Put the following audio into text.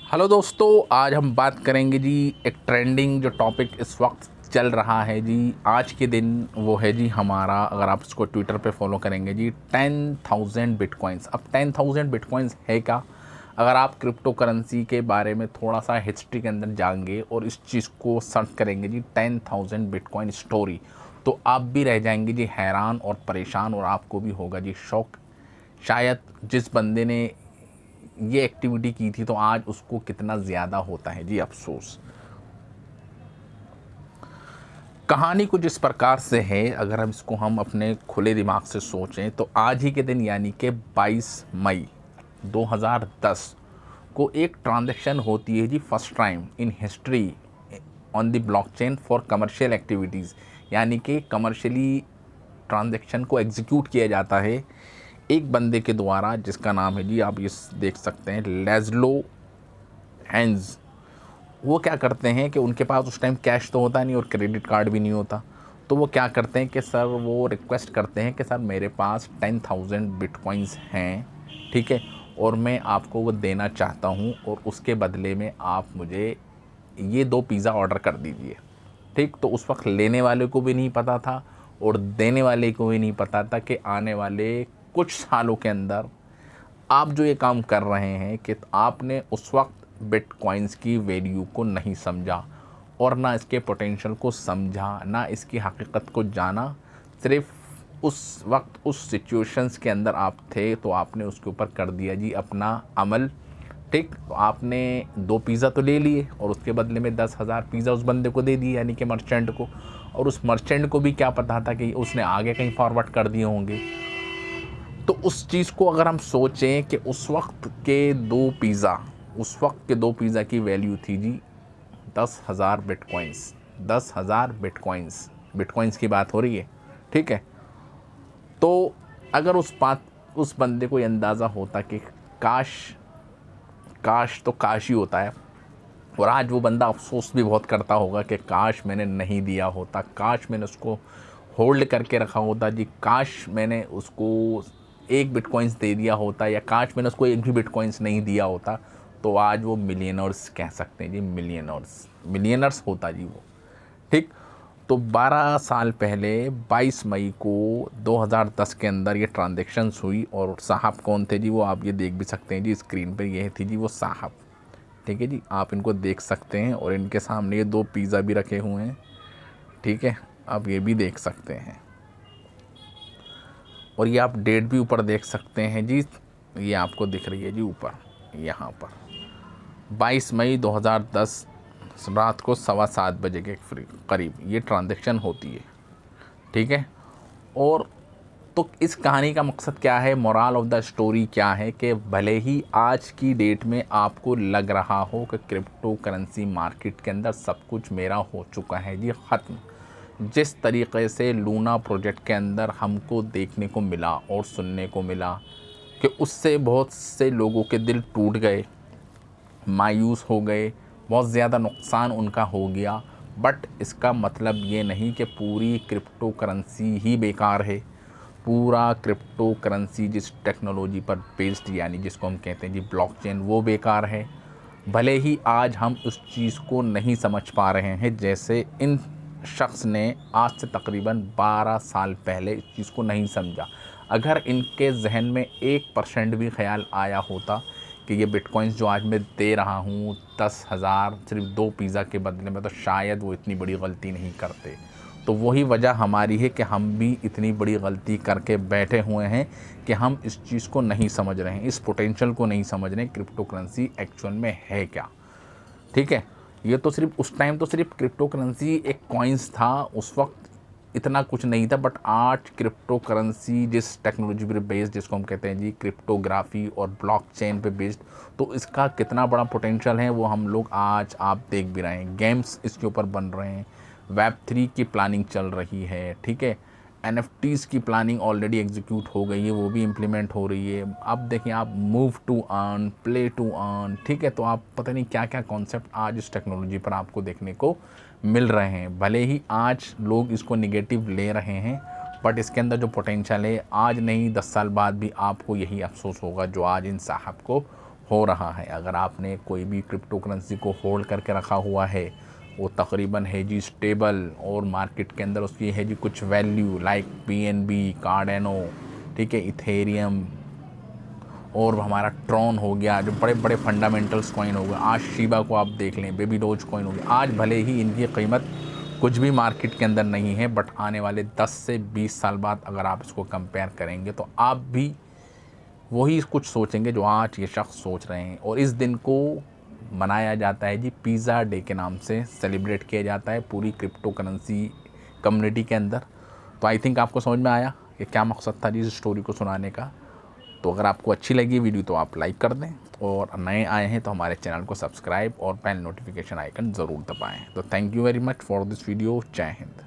Hello दोस्तों, आज हम बात करेंगे जी एक ट्रेंडिंग जो टॉपिक इस वक्त चल रहा है जी आज के दिन। वो है जी हमारा, अगर आप इसको ट्विटर पे फॉलो करेंगे जी, 10,000 बिटकॉइंस। अब 10,000 बिटकॉइंस है क्या? अगर आप क्रिप्टो करेंसी के बारे में थोड़ा सा हिस्ट्री के अंदर जाएंगे और इस चीज़ को सर्च करेंगे जी 10,000 बिटकॉइन स्टोरी, तो आप भी रह जाएंगे जी हैरान और परेशान, और आपको भी होगा जी शौक। शायद जिस बंदे ने ये एक्टिविटी की थी तो आज उसको कितना ज़्यादा होता है जी अफसोस। कहानी कुछ इस प्रकार से है, अगर हम इसको अपने खुले दिमाग से सोचें तो आज ही के दिन यानी कि 22 मई 2010 को एक ट्रांजैक्शन होती है जी first time in history on the blockchain for commercial activities. यानी कि कमर्शियली ट्रांजैक्शन को एग्जीक्यूट किया जाता है एक बंदे के द्वारा, जिसका नाम है जी, आप ये देख सकते हैं, लेज़लो हैंस। वो क्या करते हैं कि उनके पास उस टाइम कैश तो होता नहीं और क्रेडिट कार्ड भी नहीं होता, तो वो क्या करते हैं कि सर, वो रिक्वेस्ट करते हैं कि सर मेरे पास 10,000 बिटकॉइंस हैं, ठीक है, और मैं आपको वो देना चाहता हूँ और उसके बदले में आप मुझे ये 2 पिज़्ज़ा ऑर्डर कर दीजिए। ठीक, तो उस वक्त लेने वाले को भी नहीं पता था और देने वाले को भी नहीं पता था कि आने वाले कुछ सालों के अंदर आप जो ये काम कर रहे हैं कि आपने उस वक्त बिटकॉइंस की वैल्यू को नहीं समझा और ना इसके पोटेंशियल को समझा, ना इसकी हकीकत को जाना। सिर्फ उस वक्त उस सिचुएशंस के अंदर आप थे तो आपने उसके ऊपर कर दिया जी अपना अमल। ठीक, तो आपने 2 पिज़्ज़ा तो ले लिए और उसके बदले में 10,000 पिज़्ज़ा उस बंदे को दे दिए, यानी कि मर्चेंट को। और उस मर्चेंट को भी क्या पता था कि उसने आगे कहीं फॉरवर्ड कर दिए होंगे। तो उस चीज़ को अगर हम सोचें कि उस वक्त के 2 पिज़्ज़ा की वैल्यू थी जी 10,000 बिटकॉइंस। 10,000 बिटकॉइंस, बिटकॉइंस की बात हो रही है, ठीक है। तो अगर उस बंदे को ये अंदाज़ा होता कि काश, काश तो काश ही होता है, और आज वो बंदा अफसोस भी बहुत करता होगा कि काश मैंने नहीं दिया होता, काश मैंने उसको होल्ड करके रखा होता जी, काश मैंने उसको 1 बिटकॉइंस दे दिया होता, या काश मैंने उसको 1 भी बिटकॉइंस नहीं दिया होता, तो आज वो मिलियनर्स कह सकते हैं जी, मिलियनर्स होता जी वो। ठीक, तो 12 साल पहले 22 मई को 2010 के अंदर ये ट्रांजेक्शन्स हुई, और साहब कौन थे जी, वो आप ये देख भी सकते हैं जी स्क्रीन पर, ये थी जी वो साहब। ठीक है जी, आप इनको देख सकते हैं और इनके सामने ये 2 पिज़्ज़ा भी रखे हुए हैं, ठीक है, आप ये भी देख सकते हैं। और ये आप डेट भी ऊपर देख सकते हैं जी, ये आपको दिख रही है जी ऊपर, यहाँ पर 22 मई 2010 रात को 7:15 बजे के करीब ये ट्रांजैक्शन होती है, ठीक है। और तो इस कहानी का मकसद क्या है, मोरल ऑफ द स्टोरी क्या है, कि भले ही आज की डेट में आपको लग रहा हो कि क्रिप्टो करेंसी मार्केट के अंदर सब कुछ मेरा हो चुका है जी ख़त्म, जिस तरीक़े से लूना प्रोजेक्ट के अंदर हमको देखने को मिला और सुनने को मिला कि उससे बहुत से लोगों के दिल टूट गए, मायूस हो गए, बहुत ज़्यादा नुकसान उनका हो गया। बट इसका मतलब ये नहीं कि पूरी क्रिप्टो करेंसी ही बेकार है। पूरा क्रिप्टो करेंसी जिस टेक्नोलॉजी पर बेस्ड, यानी जिसको हम कहते हैं जी ब्लॉकचेन, वो बेकार है। भले ही आज हम उस चीज़ को नहीं समझ पा रहे हैं, जैसे इन शख्स ने आज से तकरीबन 12 साल पहले इस चीज़ को नहीं समझा। अगर इनके जहन में 1% भी ख्याल आया होता कि ये बिटकॉइंस जो आज मैं दे रहा हूँ 10,000 सिर्फ 2 पिज़्ज़ा के बदले में, तो शायद वो इतनी बड़ी गलती नहीं करते। तो वही वजह हमारी है कि हम भी इतनी बड़ी गलती करके बैठे हुए हैं कि हम इस चीज़ को नहीं समझ रहे हैं, इस पोटेंशियल को नहीं समझ रहे हैं, क्रिप्टो करेंसी एक्चुअल में है क्या। ठीक है, ये तो सिर्फ उस टाइम तो सिर्फ क्रिप्टो करेंसी एक कॉइन्स था, उस वक्त इतना कुछ नहीं था। बट आज क्रिप्टो करेंसी जिस टेक्नोलॉजी पर बेस्ड, जिसको हम कहते हैं जी क्रिप्टोग्राफी और ब्लॉकचेन पे बेस्ड, तो इसका कितना बड़ा पोटेंशियल है वो हम लोग आज आप देख भी रहे हैं। गेम्स इसके ऊपर बन रहे हैं, Web3 की प्लानिंग चल रही है, ठीक है, NFTs की प्लानिंग ऑलरेडी एग्जीक्यूट हो गई है, वो भी इम्प्लीमेंट हो रही है। अब देखें आप, move to earn, play to earn, ठीक है, तो आप पता नहीं क्या क्या कॉन्सेप्ट आज इस टेक्नोलॉजी पर आपको देखने को मिल रहे हैं। भले ही आज लोग इसको निगेटिव ले रहे हैं, बट इसके अंदर जो पोटेंशियल है, आज नहीं 10 साल बाद भी आपको यही अफसोस होगा जो आज इन साहब को हो रहा है। अगर आपने कोई भी क्रिप्टो करेंसी को होल्ड करके रखा हुआ है, वो तकरीबन है जी स्टेबल, और मार्केट के अंदर उसकी है जी कुछ वैल्यू, लाइक BNB, कार्डेनो, ठीक है, इथेरियम, और हमारा ट्रॉन हो गया, जो बड़े बड़े फंडामेंटल्स कॉइन हो गए। आज शीबा को आप देख लें, बेबी डोज कॉइन हो गया। आज भले ही इनकी कीमत कुछ भी मार्केट के अंदर नहीं है, बट आने वाले 10 से 20 साल बाद अगर आप इसको कंपेयर करेंगे तो आप भी वही कुछ सोचेंगे जो आज ये शख्स सोच रहे हैं। और इस दिन को मनाया जाता है जी पिज़्ज़ा डे के नाम से, सेलिब्रेट किया जाता है पूरी क्रिप्टो करेंसी कम्युनिटी के अंदर। तो आई थिंक आपको समझ में आया कि क्या मकसद था जी इस स्टोरी को सुनाने का। तो अगर आपको अच्छी लगी वीडियो तो आप लाइक कर दें, और नए आए हैं तो हमारे चैनल को सब्सक्राइब और बेल नोटिफिकेशन आइकन ज़रूर दबाएं। तो thank you very much for this video. जय हिंद।